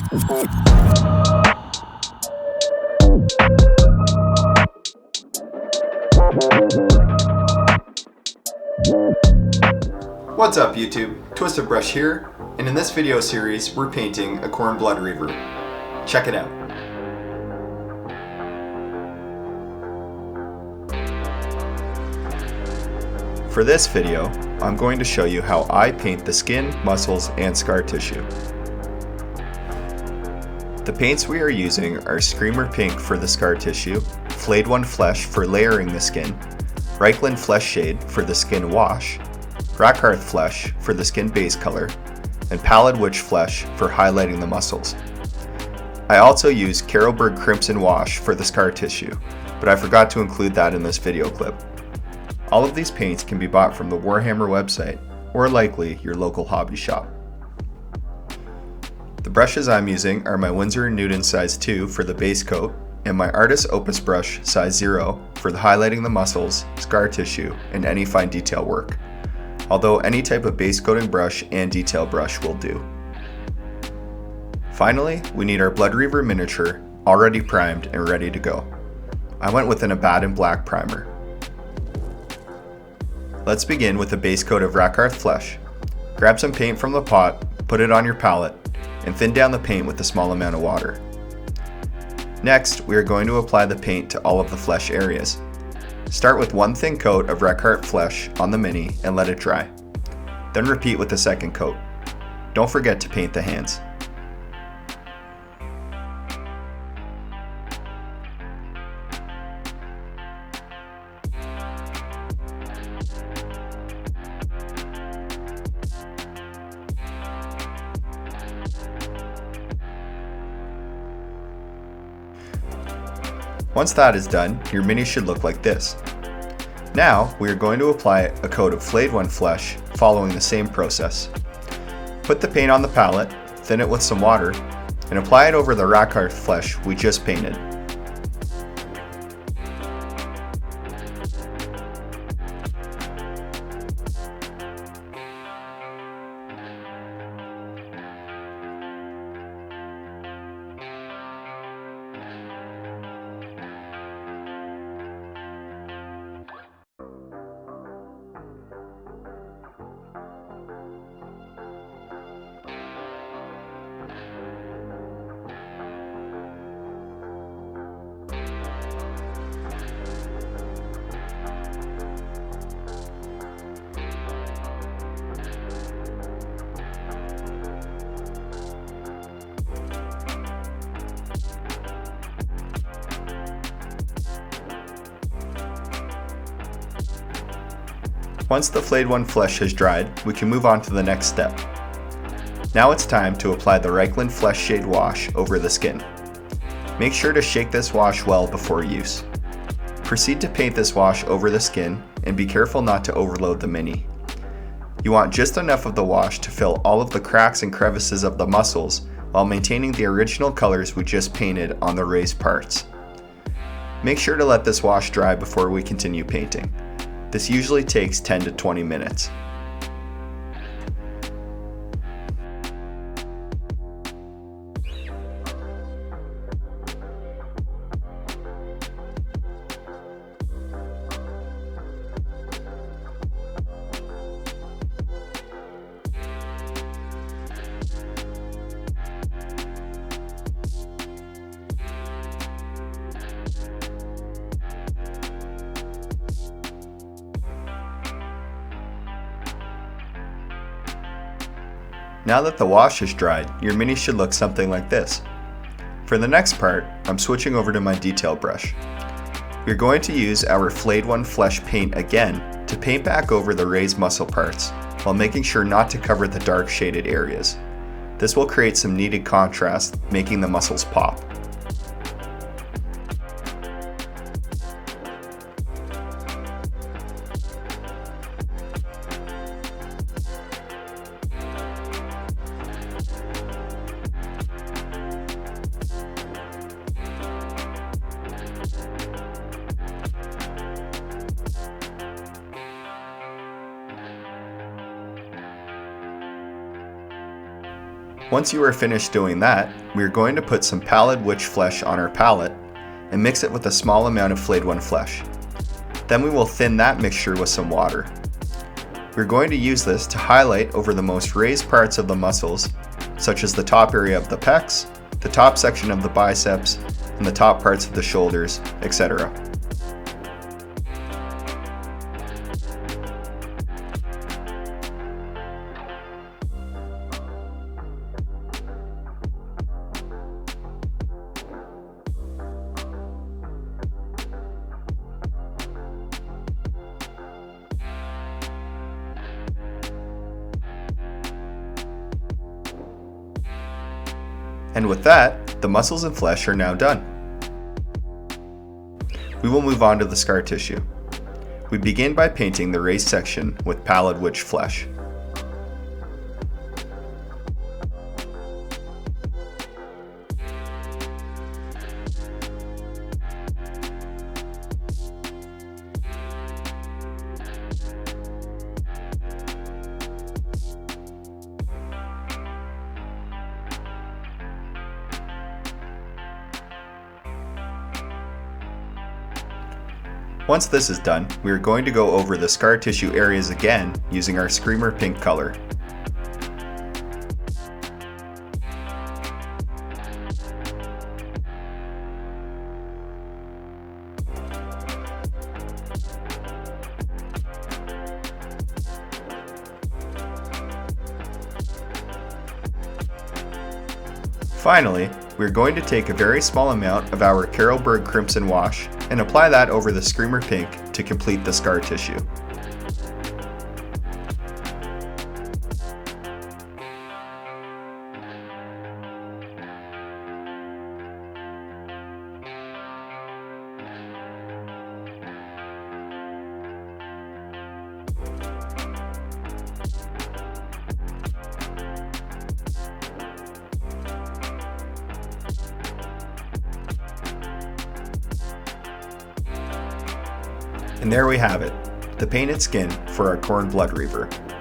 What's up YouTube, Twisted Brush here, and in this video series we're painting a Khorne Bloodreaver. Check it out. For this video, I'm going to show you how I paint the skin, muscles, and scar tissue. The paints we are using are Screamer Pink for the scar tissue, Flayed Flesh for layering the skin, Reikland Fleshshade for the skin wash, Rakarth Flesh for the skin base color, and Pallid Witch Flesh for highlighting the muscles. I also use Carroburg Crimson Wash for the scar tissue, but I forgot to include that in this video clip. All of these paints can be bought from the Warhammer website, or likely your local hobby shop. The brushes I'm using are my Winsor & Newton size 2 for the base coat, and my Artist Opus brush size 0 for the highlighting the muscles, scar tissue, and any fine detail work. Although any type of base coating brush and detail brush will do. Finally, we need our Bloodreaver miniature, already primed and ready to go. I went with an Abaddon Black primer. Let's begin with a base coat of Rakarth Flesh. Grab some paint from the pot, put it on your palette, and thin down the paint with a small amount of water. Next, we are going to apply the paint to all of the flesh areas. Start with one thin coat of Rakarth Flesh on the mini and let it dry. Then repeat with the second coat. Don't forget to paint the hands. Once that is done, your mini should look like this. Now, we are going to apply a coat of Flayed Flesh following the same process. Put the paint on the palette, thin it with some water, and apply it over the Rakarth Flesh we just painted. Once the Flayed Flesh has dried, we can move on to the next step. Now it's time to apply the Reikland Fleshshade wash over the skin. Make sure to shake this wash well before use. Proceed to paint this wash over the skin and be careful not to overload the mini. You want just enough of the wash to fill all of the cracks and crevices of the muscles while maintaining the original colors we just painted on the raised parts. Make sure to let this wash dry before we continue painting. This usually takes 10 to 20 minutes. Now that the wash is dried, your mini should look something like this. For the next part, I'm switching over to my detail brush. We're going to use our Flayed Flesh paint again to paint back over the raised muscle parts, while making sure not to cover the dark shaded areas. This will create some needed contrast, making the muscles pop. Once you are finished doing that, we are going to put some Pallid witch flesh on our palette and mix it with a small amount of Flayed 1 flesh. Then we will thin that mixture with some water. We're going to use this to highlight over the most raised parts of the muscles, such as the top area of the pecs, the top section of the biceps, and the top parts of the shoulders, etc. And with that, the muscles and flesh are now done. We will move on to the scar tissue. We begin by painting the raised section with Pallid witch flesh. Once this is done, we are going to go over the scar tissue areas again using our Screamer pink color. Finally, we're going to take a very small amount of our Carroburg Crimson Wash and apply that over the Screamer Pink to complete the scar tissue. And there we have it, the painted skin for our Khorne Bloodreaver.